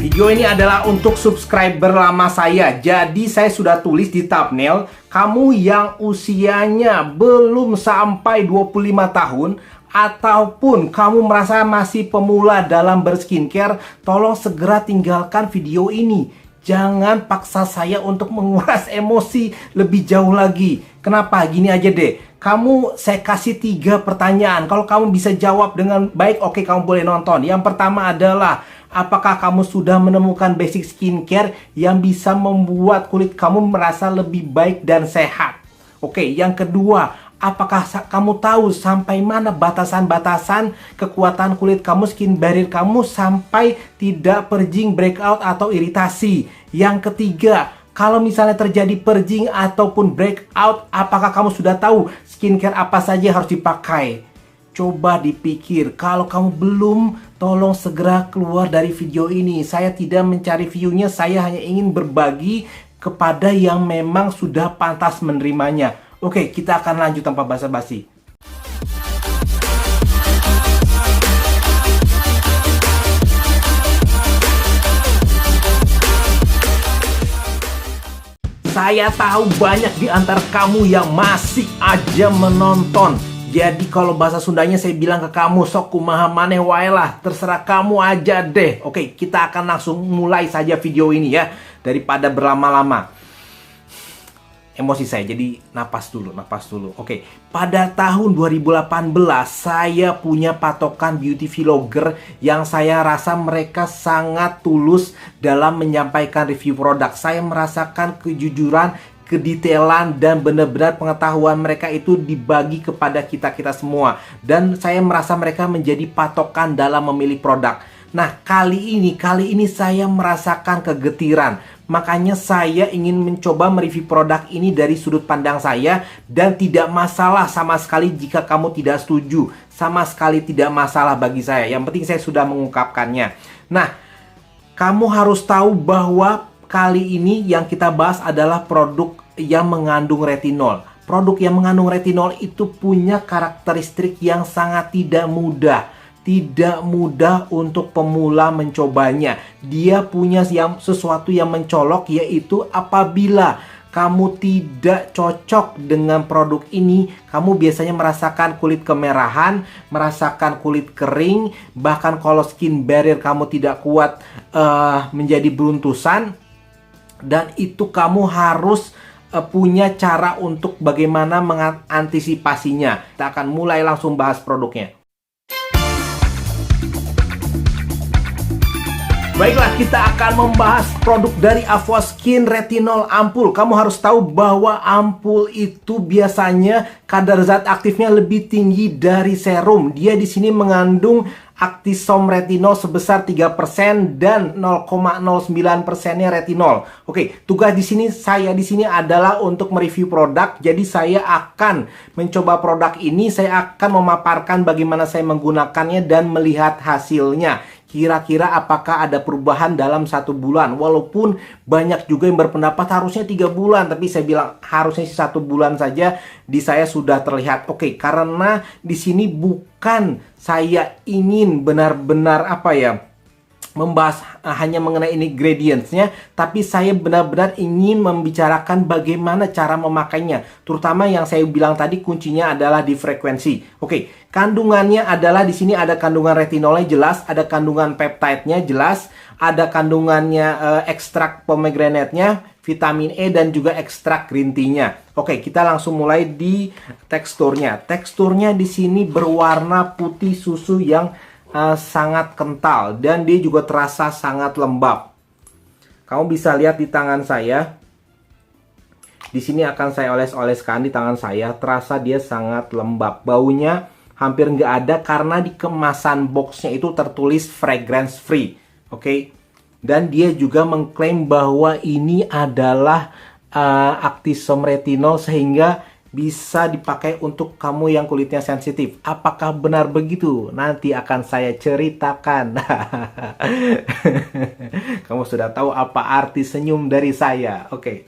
Video ini adalah untuk subscriber lama saya. Jadi saya sudah tulis di thumbnail, kamu yang usianya belum sampai 25 tahun ataupun kamu merasa masih pemula dalam berskincare, tolong segera tinggalkan video ini. Jangan paksa saya untuk menguras emosi lebih jauh lagi. Kenapa? Gini aja deh. Saya kasih 3 pertanyaan. Kalau kamu bisa jawab dengan baik, oke, kamu boleh nonton. Yang pertama adalah, apakah kamu sudah menemukan basic skincare yang bisa membuat kulit kamu merasa lebih baik dan sehat? Oke, yang kedua, apakah kamu tahu sampai mana batasan-batasan kekuatan kulit kamu, skin barrier kamu sampai tidak purging, breakout, atau iritasi? Yang ketiga, kalau misalnya terjadi purging ataupun breakout, apakah kamu sudah tahu skincare apa saja harus dipakai? Coba dipikir. Kalau kamu belum, tolong segera keluar dari video ini. Saya tidak mencari view-nya, saya hanya ingin berbagi kepada yang memang sudah pantas menerimanya. Oke, kita akan lanjut tanpa basa-basi. Saya tahu banyak di antara kamu yang masih aja menonton. Jadi kalau bahasa Sundanya saya bilang ke kamu, sok kumaha maneh wae lah, terserah kamu aja deh. Oke, kita akan langsung mulai saja video ini ya, daripada berlama-lama. Emosi saya, jadi napas dulu. Oke, pada tahun 2018 saya punya patokan beauty vlogger yang saya rasa mereka sangat tulus dalam menyampaikan review produk. Saya merasakan kejujuran, kedetailan, dan benar-benar pengetahuan mereka itu dibagi kepada kita semua. Dan saya merasa mereka menjadi patokan dalam memilih produk. Nah, kali ini saya merasakan kegetiran. Makanya saya ingin mencoba mereview produk ini dari sudut pandang saya. Dan tidak masalah sama sekali jika kamu tidak setuju. Sama sekali tidak masalah bagi saya. Yang penting saya sudah mengungkapkannya. Nah, kamu harus tahu bahwa kali ini yang kita bahas adalah produk yang mengandung retinol. Produk yang mengandung retinol itu punya karakteristik yang sangat tidak mudah. Tidak mudah untuk pemula mencobanya. Dia punya sesuatu yang mencolok, yaitu apabila kamu tidak cocok dengan produk ini, kamu biasanya merasakan kulit kemerahan, merasakan kulit kering, bahkan kalau skin barrier kamu tidak kuat menjadi beruntusan. Dan itu kamu harus punya cara untuk bagaimana mengantisipasinya. Kita akan mulai langsung bahas produknya. Baiklah, kita akan membahas produk dari Avoskin Retinol Ampul. Kamu harus tahu bahwa ampul itu biasanya kadar zat aktifnya lebih tinggi dari serum. Dia di sini mengandung Actisom retinol sebesar 3% dan 0,09%-nya retinol. Oke, tugas saya di sini adalah untuk mereview produk. Jadi saya akan mencoba produk ini, saya akan memaparkan bagaimana saya menggunakannya dan melihat hasilnya. Kira-kira apakah ada perubahan dalam 1 bulan. Walaupun banyak juga yang berpendapat harusnya 3 bulan. Tapi saya bilang harusnya 1 bulan saja di saya sudah terlihat. Oke, karena di sini bukan saya ingin benar-benar membahas hanya mengenai ingredients-nya, tapi saya benar-benar ingin membicarakan bagaimana cara memakainya. Terutama yang saya bilang tadi, kuncinya adalah di frekuensi. Oke, kandungannya adalah di sini ada kandungan retinolnya jelas, ada kandungan peptide-nya jelas, ada kandungannya ekstrak pomegranate-nya, vitamin E, dan juga ekstrak green tea-nya. Oke, kita langsung mulai di teksturnya. Teksturnya di sini berwarna putih susu yang sangat kental, dan dia juga terasa sangat lembab. Kamu bisa lihat di tangan saya. Di sini akan saya oles-oleskan di tangan saya. Terasa dia sangat lembab. Baunya hampir nggak ada karena di kemasan boxnya itu tertulis fragrance free. Oke. Dan dia juga mengklaim bahwa ini adalah Actisom retinol sehingga bisa dipakai untuk kamu yang kulitnya sensitif. Apakah benar begitu? Nanti akan saya ceritakan. Kamu sudah tahu apa arti senyum dari saya. Oke.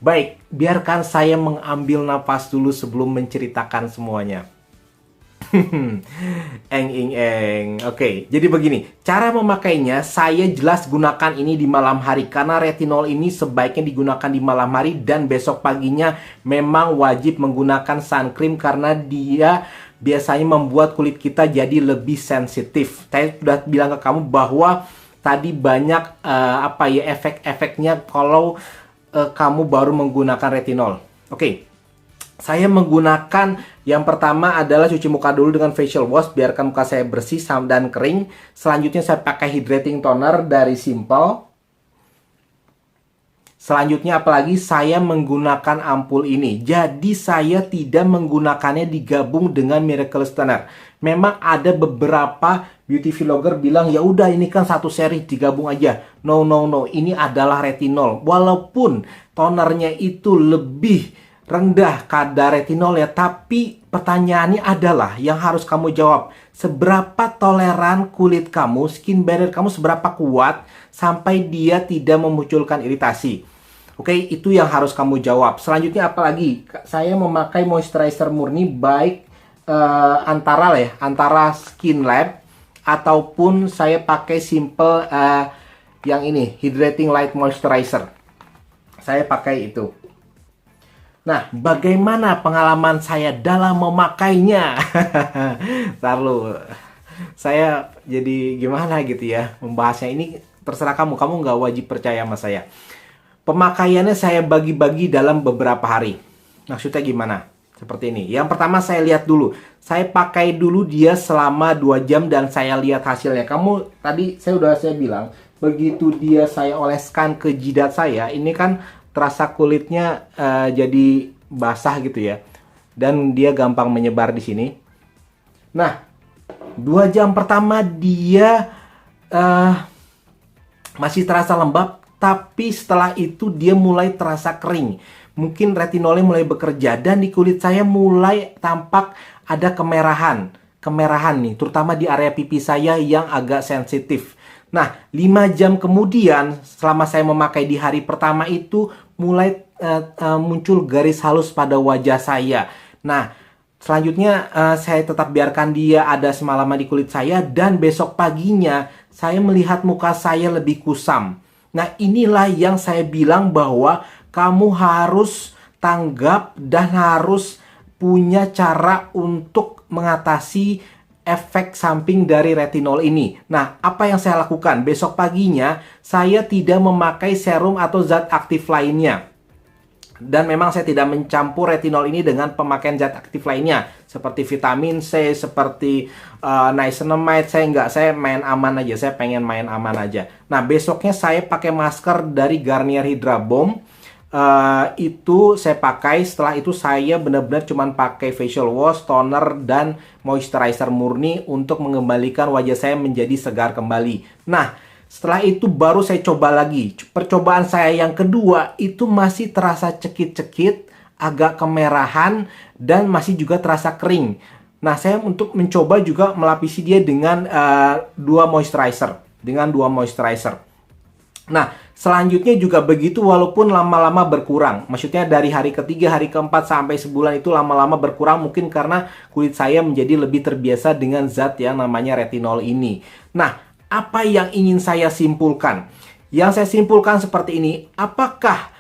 Baik, biarkan saya mengambil nafas dulu sebelum menceritakan semuanya. Eng ing eng. Oke, jadi begini. Cara memakainya, saya jelas gunakan ini di malam hari. Karena retinol ini sebaiknya digunakan di malam hari. Dan besok paginya memang wajib menggunakan sun cream. Karena dia biasanya membuat kulit kita jadi lebih sensitif. Saya sudah bilang ke kamu bahwa tadi banyak efek-efeknya kalau kamu baru menggunakan retinol. Oke. Saya menggunakan yang pertama adalah cuci muka dulu dengan facial wash, biarkan muka saya bersih dan kering. Selanjutnya saya pakai hydrating toner dari Simple. Selanjutnya apalagi saya menggunakan ampul ini. Jadi saya tidak menggunakannya digabung dengan Miraculous Toner. Memang ada beberapa beauty vlogger bilang ya udah ini kan satu seri digabung aja. No, ini adalah retinol. Walaupun tonernya itu lebih rendah kadar retinol ya, tapi pertanyaannya adalah yang harus kamu jawab, seberapa toleran kulit kamu, skin barrier kamu seberapa kuat sampai dia tidak memunculkan iritasi. Oke, itu yang harus kamu jawab. Selanjutnya apalagi? Saya memakai moisturizer murni baik antara Skin Lab ataupun saya pakai Simple yang ini, Hydrating Light Moisturizer. Saya pakai itu. Nah, bagaimana pengalaman saya dalam memakainya? Taruh, saya jadi gimana gitu ya membahasnya. Ini terserah kamu nggak wajib percaya sama saya. Pemakaiannya saya bagi-bagi dalam beberapa hari. Maksudnya gimana? Seperti ini. Yang pertama saya lihat dulu. Saya pakai dulu dia selama 2 jam dan saya lihat hasilnya. Kamu tadi saya bilang, begitu dia saya oleskan ke jidat saya, ini kan terasa kulitnya jadi basah gitu ya. Dan dia gampang menyebar di sini. Nah, 2 jam pertama dia masih terasa lembab, tapi setelah itu dia mulai terasa kering. Mungkin retinolnya mulai bekerja dan di kulit saya mulai tampak ada kemerahan nih, terutama di area pipi saya yang agak sensitif. Nah, 5 jam kemudian selama saya memakai di hari pertama itu mulai muncul garis halus pada wajah saya. Nah, selanjutnya saya tetap biarkan dia ada semalaman di kulit saya dan besok paginya saya melihat muka saya lebih kusam. Nah, inilah yang saya bilang bahwa kamu harus tanggap dan harus punya cara untuk mengatasi efek samping dari retinol ini. Nah, apa yang saya lakukan? Besok paginya saya tidak memakai serum atau zat aktif lainnya. Dan memang saya tidak mencampur retinol ini dengan pemakaian zat aktif lainnya seperti vitamin C, seperti niacinamide. Saya main aman aja. Saya pengen main aman aja. Nah, besoknya saya pakai masker dari Garnier Hydra Bomb. Itu saya pakai. Setelah itu saya benar-benar cuman pakai facial wash, toner, dan moisturizer murni untuk mengembalikan wajah saya menjadi segar kembali. Nah, setelah itu baru saya coba lagi. Percobaan saya yang kedua itu masih terasa cekit-cekit, agak kemerahan, dan masih juga terasa kering. Nah, saya untuk mencoba juga melapisi dia dengan dua moisturizer. Nah, selanjutnya juga begitu walaupun lama-lama berkurang. Maksudnya dari hari ketiga, hari keempat sampai sebulan itu lama-lama berkurang. Mungkin karena kulit saya menjadi lebih terbiasa dengan zat yang namanya retinol ini. Nah, apa yang ingin saya simpulkan? Yang saya simpulkan seperti ini. Apakah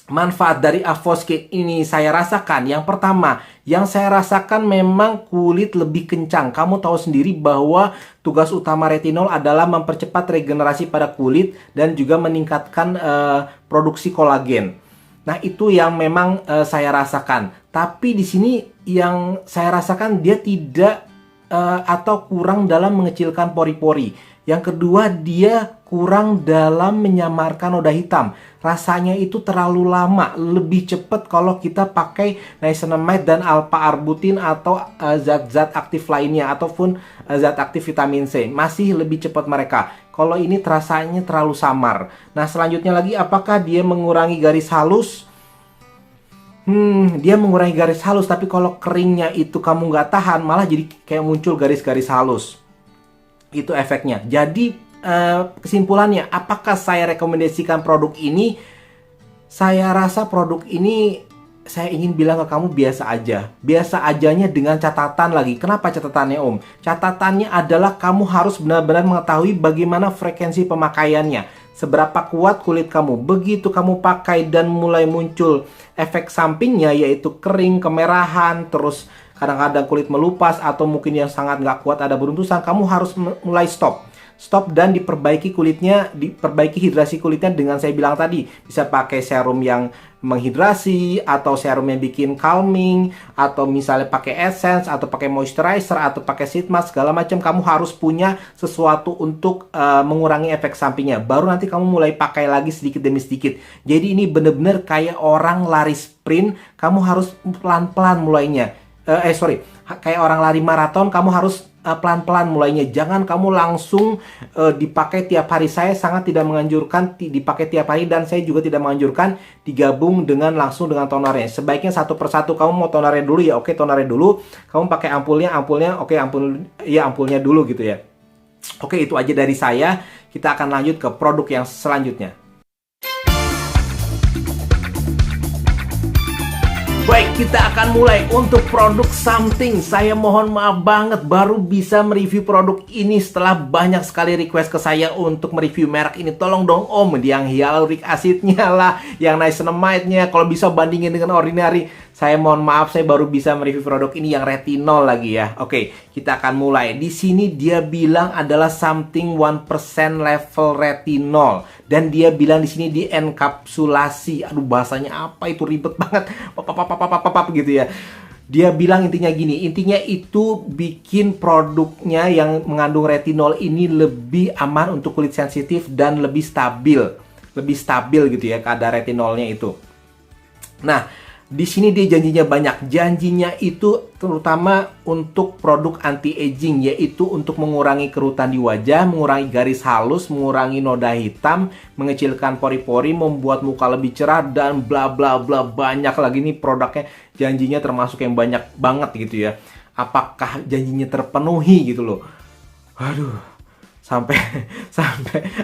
manfaat dari Avoskin ini saya rasakan? Yang pertama, yang saya rasakan memang kulit lebih kencang. Kamu tahu sendiri bahwa tugas utama retinol adalah mempercepat regenerasi pada kulit dan juga meningkatkan produksi kolagen. Nah, itu yang memang saya rasakan. Tapi di sini yang saya rasakan dia tidak atau kurang dalam mengecilkan pori-pori. Yang kedua, dia kurang dalam menyamarkan noda hitam. Rasanya itu terlalu lama, lebih cepat kalau kita pakai niacinamide dan alpha-arbutin atau zat-zat aktif lainnya ataupun zat aktif vitamin C. Masih lebih cepat mereka. Kalau ini rasanya terlalu samar. Nah, selanjutnya lagi, apakah dia mengurangi garis halus? Dia mengurangi garis halus, tapi kalau keringnya itu kamu nggak tahan, malah jadi kayak muncul garis-garis halus. Itu efeknya. Jadi kesimpulannya, apakah saya rekomendasikan produk ini? Saya rasa produk ini saya ingin bilang ke kamu biasa aja. Biasa ajanya dengan catatan lagi. Kenapa catatannya Om? Catatannya adalah kamu harus benar-benar mengetahui bagaimana frekuensi pemakaiannya. Seberapa kuat kulit kamu. Begitu kamu pakai dan mulai muncul efek sampingnya, yaitu kering, kemerahan, terus kadang-kadang kulit melupas, atau mungkin yang sangat nggak kuat ada beruntusan, kamu harus mulai stop dan diperbaiki kulitnya, diperbaiki hidrasi kulitnya dengan saya bilang tadi. Bisa pakai serum yang menghidrasi, atau serum yang bikin calming, atau misalnya pakai essence, atau pakai moisturizer, atau pakai sheet mask, segala macam. Kamu harus punya sesuatu untuk mengurangi efek sampingnya. Baru nanti kamu mulai pakai lagi sedikit demi sedikit. Jadi ini bener-bener kayak orang lari sprint, kamu harus pelan-pelan mulainya. Kayak orang lari maraton, kamu harus pelan-pelan mulainya. Jangan kamu langsung dipakai tiap hari. Saya sangat tidak menganjurkan dipakai tiap hari, dan saya juga tidak menganjurkan digabung dengan langsung dengan tonernya. Sebaiknya satu persatu. Kamu mau tonernya dulu ya, oke, tonernya dulu. Kamu pakai ampulnya, oke, ampulnya dulu gitu ya. Oke, itu aja dari saya. Kita akan lanjut ke produk yang selanjutnya. Baik, kita akan mulai untuk produk Something. Saya mohon maaf banget baru bisa mereview produk ini setelah banyak sekali request ke saya untuk mereview merek ini. Tolong dong Om, yang hyaluronic acidnya lah, yang niacinamide-nya, kalau bisa bandingin dengan ordinary. Saya mohon maaf, saya baru bisa mereview produk ini yang retinol lagi ya. Oke, kita akan mulai. Di sini dia bilang adalah Something 1% level retinol, dan dia bilang di sini di enkapsulasi. Aduh, bahasanya apa itu, ribet banget. Gitu ya. Dia bilang intinya gini, intinya itu bikin produknya yang mengandung retinol ini lebih aman untuk kulit sensitif dan lebih stabil gitu ya kadar retinolnya itu. Nah, di sini dia janjinya banyak. Janjinya itu terutama untuk produk anti-aging, yaitu untuk mengurangi kerutan di wajah, mengurangi garis halus, mengurangi noda hitam, mengecilkan pori-pori, membuat muka lebih cerah, dan bla bla bla. Banyak lagi nih produknya, janjinya termasuk yang banyak banget gitu ya. Apakah janjinya terpenuhi gitu loh? Aduh, sampai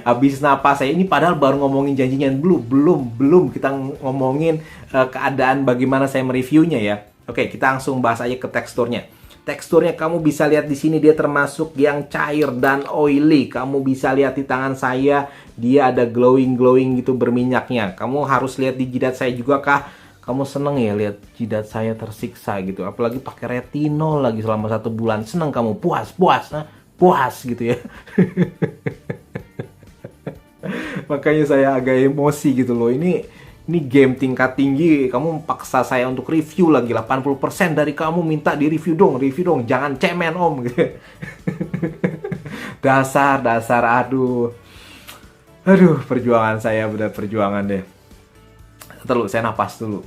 habis napas saya ini, padahal baru ngomongin janjinya, belum kita ngomongin keadaan bagaimana saya mereviewnya ya. Oke, kita langsung bahas aja ke teksturnya. Teksturnya kamu bisa lihat di sini, dia termasuk yang cair dan oily. Kamu bisa lihat di tangan saya, dia ada glowing gitu berminyaknya. Kamu harus lihat di jidat saya juga kah. Kamu seneng ya lihat jidat saya tersiksa gitu, apalagi pakai retinol lagi selama 1 bulan. Seneng kamu, puas gitu ya. Makanya saya agak emosi gitu loh. Ini game tingkat tinggi, kamu paksa saya untuk review lagi. 80% dari kamu minta di review dong, jangan cemen Om gitu. dasar aduh, perjuangan saya benar perjuangan deh. Terus saya napas dulu.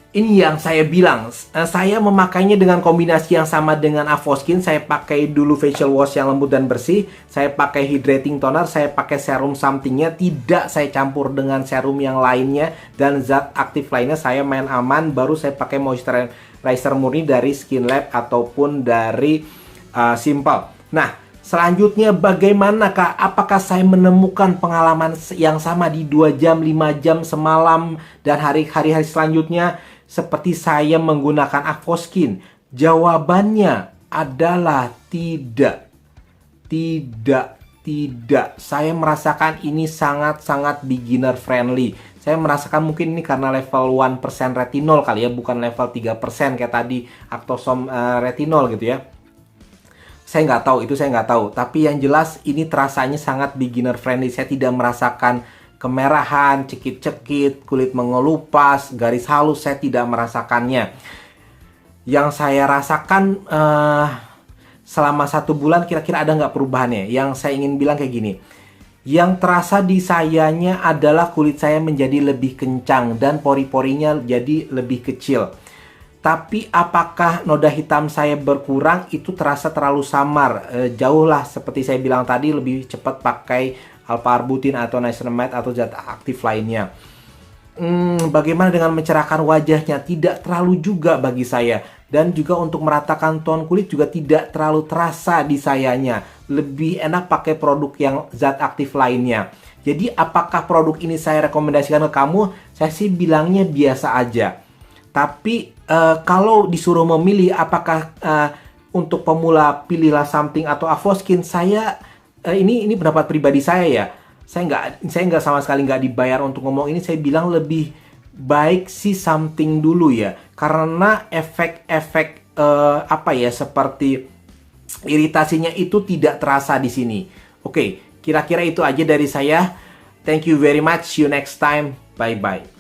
Ini yang saya bilang, saya memakainya dengan kombinasi yang sama dengan Avoskin. Saya pakai dulu facial wash yang lembut dan bersih, saya pakai hydrating toner, saya pakai serum Something-nya, tidak saya campur dengan serum yang lainnya dan zat aktif lainnya. Saya main aman, baru saya pakai moisturizer murni dari Skin Lab ataupun dari Simple. Nah, selanjutnya bagaimana Kak? Apakah saya menemukan pengalaman yang sama di 2 jam, 5 jam semalam dan hari-hari selanjutnya seperti saya menggunakan Avoskin? Jawabannya adalah tidak. Saya merasakan ini sangat-sangat beginner friendly. Saya merasakan mungkin ini karena level 1% retinol kali ya, bukan level 3% kayak tadi Actosome retinol gitu ya. Saya nggak tahu. Tapi yang jelas ini terasanya sangat beginner friendly. Saya tidak merasakan kemerahan, cekit-cekit, kulit mengelupas, garis halus, saya tidak merasakannya. Yang saya rasakan selama 1 bulan kira-kira ada nggak perubahannya? Yang saya ingin bilang kayak gini, yang terasa di sayanya adalah kulit saya menjadi lebih kencang dan pori-porinya jadi lebih kecil. Tapi apakah noda hitam saya berkurang? Itu terasa terlalu samar. Jauh lah, seperti saya bilang tadi, lebih cepat pakai alpha-arbutin atau niacinamide atau zat aktif lainnya. Bagaimana dengan mencerahkan wajahnya? Tidak terlalu juga bagi saya. Dan juga untuk meratakan tone kulit juga tidak terlalu terasa di sayanya. lebih enak pakai produk yang zat aktif lainnya. Jadi apakah produk ini saya rekomendasikan ke kamu? Saya sih bilangnya biasa aja. Tapi kalau disuruh memilih apakah untuk pemula pilihlah Something atau Avoskin, saya ini pendapat pribadi saya ya. Saya nggak sama sekali nggak dibayar untuk ngomong ini. Saya bilang lebih baik sih Something dulu ya, karena efek-efek apa ya, seperti iritasinya itu tidak terasa di sini. Oke, kira-kira itu aja dari saya. Thank you very much. See you next time. Bye bye.